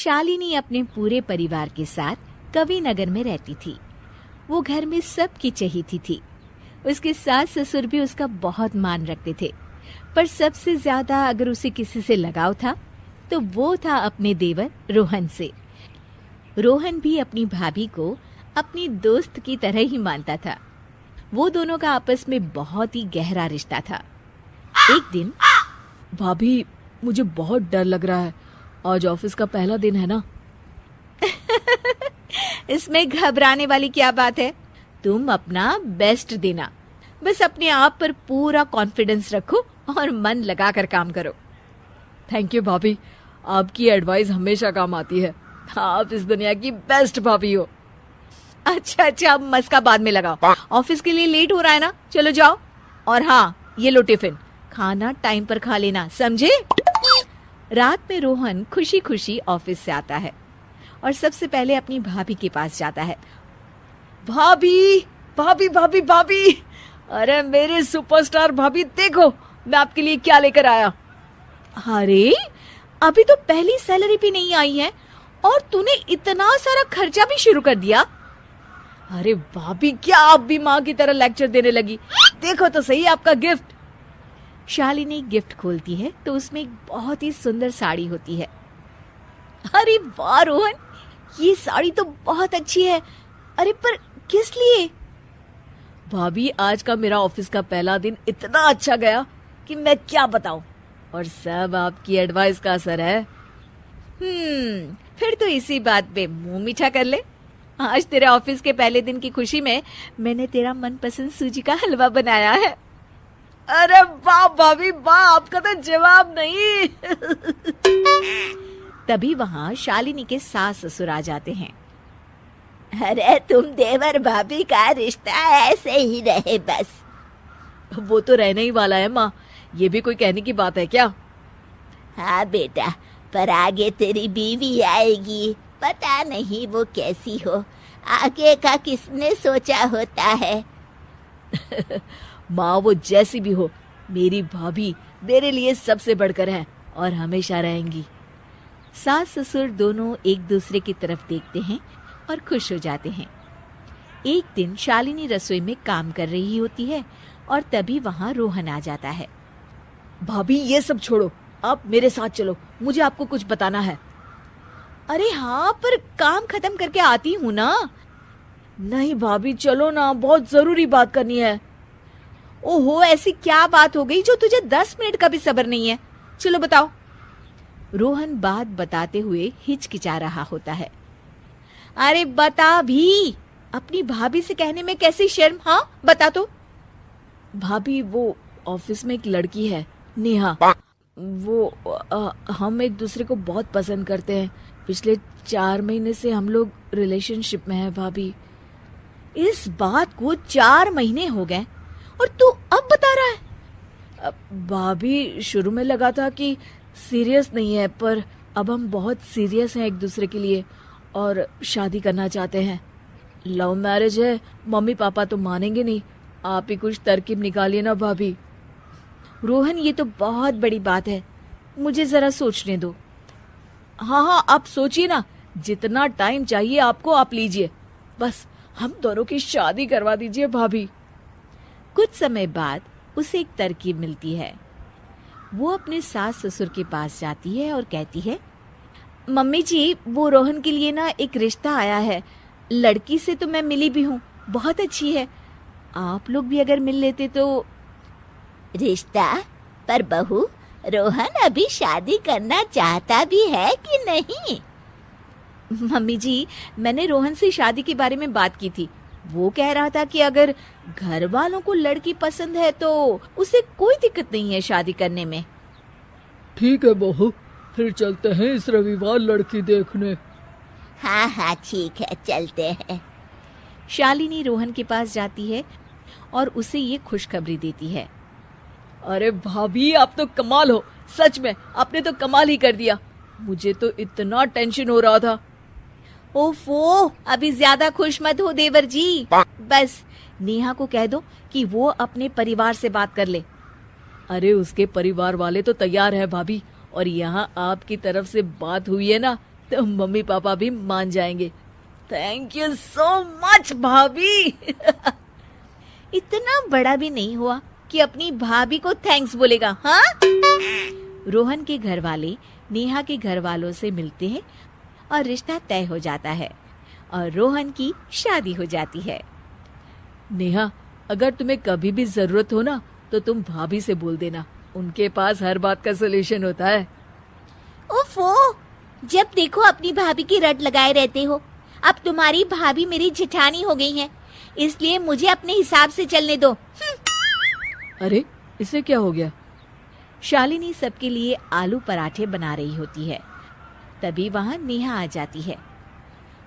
शालिनी अपने पूरे परिवार के साथ कवि नगर में रहती थी। वो घर में सबकी चहेती थी। उसके सास ससुर भी उसका बहुत मान रखते थे, पर सबसे ज्यादा अगर उसे किसी से लगाव था तो वो था अपने देवर रोहन से। रोहन भी अपनी भाभी को अपनी दोस्त की तरह ही मानता था। वो दोनों का आपस में बहुत ही गहरा रिश्ता था। एक दिन, भाभी मुझे बहुत डर लग रहा है, आज ऑफिस का पहला दिन है ना। इसमें घबराने वाली क्या बात है? तुम अपना बेस्ट देना, बस अपने आप पर पूरा कॉन्फिडेंस रखो और मन लगाकर काम करो। थैंक यू भाभी, आपकी एडवाइस हमेशा काम आती है। आप इस दुनिया की बेस्ट भाभी हो। अच्छा, अब मस्का बाद में लगाओ। ऑफिस के लिए लेट हो रहा है ना, चलो जाओ। और हाँ, ये लो टिफिन, खाना टाइम पर खा लेना, समझे? रात में रोहन खुशी खुशी ऑफिस से आता है और सबसे पहले अपनी भाभी के पास जाता है। भाभी भाभी भाभी भाभी, अरे मेरे सुपरस्टार भाभी, देखो मैं आपके लिए क्या लेकर आया। अरे अभी तो पहली सैलरी भी नहीं आई है और तूने इतना सारा खर्चा भी शुरू कर दिया। अरे भाभी, क्या आप भी माँ की तरह लेक्चर देने लगी? देखो तो सही आपका गिफ्ट। शालिनी गिफ्ट खोलती है तो उसमें एक बहुत ही सुंदर साड़ी होती है। अरे वाह रोहन, ये साड़ी तो बहुत अच्छी है। अरे पर किस लिए? भाभी, आज का मेरा ऑफिस का पहला दिन इतना अच्छा गया कि मैं क्या बताऊं, और सब आपकी एडवाइस का असर है। फिर तो इसी बात पे मुंह मीठा कर ले। आज तेरे ऑफिस के पहले दिन की खुशी में मैंने तेरा मनपसंद सूजी का हलवा बनाया है। अरे वाह भाभी वाह, आपका तो जवाब नहीं। तभी वहाँ शालिनी के सास ससुर आ जाते हैं। अरे तुम देवर भाभी का रिश्ता ऐसे ही रहे बस। वो तो रहने ही वाला है माँ, ये भी कोई कहने की बात है क्या? हाँ बेटा, पर आगे तेरी बीवी आएगी, पता नहीं वो कैसी हो, आगे का किसने सोचा होता है। माँ, वो जैसी भी हो, मेरी भाभी मेरे लिए सबसे बढ़कर है और हमेशा रहेंगी। सास ससुर दोनों एक दूसरे की तरफ देखते हैं और खुश हो जाते हैं। एक दिन शालिनी रसोई में काम कर रही होती है और तभी वहाँ रोहन आ जाता है। भाभी ये सब छोड़ो, आप मेरे साथ चलो, मुझे आपको कुछ बताना है। अरे हाँ, पर काम खत्म करके आती हूँ ना। नहीं भाभी, चलो ना, बहुत जरूरी बात करनी है। ओहो, ऐसी क्या बात हो गई जो तुझे 10 मिनट का भी सब्र नहीं है? चलो बताओ। रोहन बात बताते हुए हिचकिचा रहा होता है। अरे बता भी, अपनी भाभी से कहने में कैसी शर्म। हाँ बता तो। भाभी, वो ऑफिस में एक लड़की है, नेहा। हम एक दूसरे को बहुत पसंद करते हैं। पिछले 4 महीने से हम लोग रिलेशनशिप में हैं भाभी। इस बात को 4 महीने हो गए और तू अब बता रहा है? भाभी, शुरू में लगा था कि सीरियस नहीं है, पर अब हम बहुत सीरियस हैं एक दूसरे के लिए और शादी करना चाहते हैं। लव मैरिज है, मम्मी पापा तो मानेंगे नहीं, आप ही कुछ तरकीब निकालिए ना भाभी। रोहन, ये तो बहुत बड़ी बात है, मुझे जरा सोचने दो। हाँ, आप सोचिए ना, जितना टाइम चाहिए आपको आप लीजिए, बस हम दोनों की शादी करवा दीजिए भाभी। कुछ समय बाद उसे एक तरकीब मिलती है। वो अपने सास ससुर के पास जाती है और कहती है, मम्मी जी, वो रोहन के लिए ना एक रिश्ता आया है। लड़की से तो मैं मिली भी हूँ, बहुत अच्छी है, आप लोग भी अगर मिल लेते तो। रिश्ता? पर बहू, रोहन अभी शादी करना चाहता भी है कि नहीं? मम्मी जी, मैंने रोहन से शादी के बारे में बात की थी। वो कह रहा था कि अगर घर वालों को लड़की पसंद है तो उसे कोई दिक्कत नहीं है शादी करने में। ठीक है बहू, फिर चलते हैं इस रविवार लड़की देखने। हाँ ठीक है, चलते हैं। शालिनी रोहन के पास जाती है और उसे ये खुशखबरी देती है। अरे भाभी, आप तो कमाल हो, सच में आपने तो कमाल ही कर दिया। मुझे तो इतना टेंशन हो रहा था। ओफो, अभी ज्यादा खुश मत हो देवर जी। बस नेहा को कह दो कि वो अपने परिवार से बात कर ले। अरे उसके परिवार वाले तो तैयार है भाभी, और यहाँ आपकी तरफ से बात हुई है ना, तो मम्मी पापा भी मान जाएंगे। थैंक यू सो मच भाभी। इतना बड़ा भी नहीं हुआ कि अपनी भाभी को थैंक्स बोलेगा, हाँ? रोहन के घर वाले नेहा के घर वालों से मिलते हैं और रिश्ता तय हो जाता है और रोहन की शादी हो जाती है। नेहा, अगर तुम्हें कभी भी जरूरत हो ना तो तुम भाभी से बोल देना, उनके पास हर बात का सलूशन होता है। ओफो, जब देखो अपनी भाभी की रट लगाए रहते हो। अब तुम्हारी भाभी मेरी जेठानी हो गई है, इसलिए मुझे अपने हिसाब से चलने दो। अरे, इसे क्या हो गया? शालिनी सबके लिए आलू पराठे बना रही होती है। तभी वहाँ नेहा आ जाती है।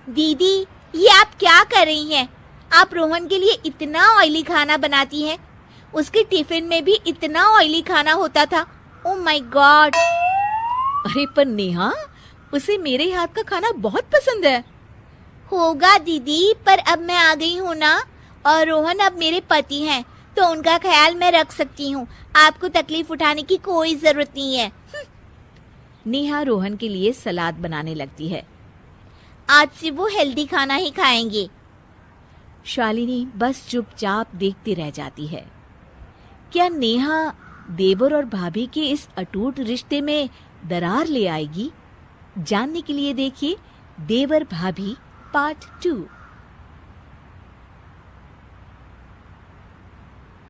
दीदी, ये आप क्या कर रही हैं? आप रोहन के लिए इतना ऑयली खाना बनाती हैं। उसके टिफिन में भी इतना ऑयली खाना होता था। Oh my God. अरे पर नेहा, उसे मेरे हाथ का खाना बहुत पसंद है। होगा दीदी, पर अब मैं आ गई हूँ ना, और रोहन अब मेरे पति हैं, तो उनका ख्याल मैं रख सकती हूँ। आपको तकलीफ उठाने की कोई जरूरत नहीं है। नेहा रोहन के लिए सलाद बनाने लगती है। आज से वो हेल्दी खाना ही खाएंगे। शालिनी बस चुपचाप देखती रह जाती है। क्या नेहा देवर और भाभी के इस अटूट रिश्ते में दरार ले आएगी? जानने के लिए देखिए देवर भाभी पार्ट 2।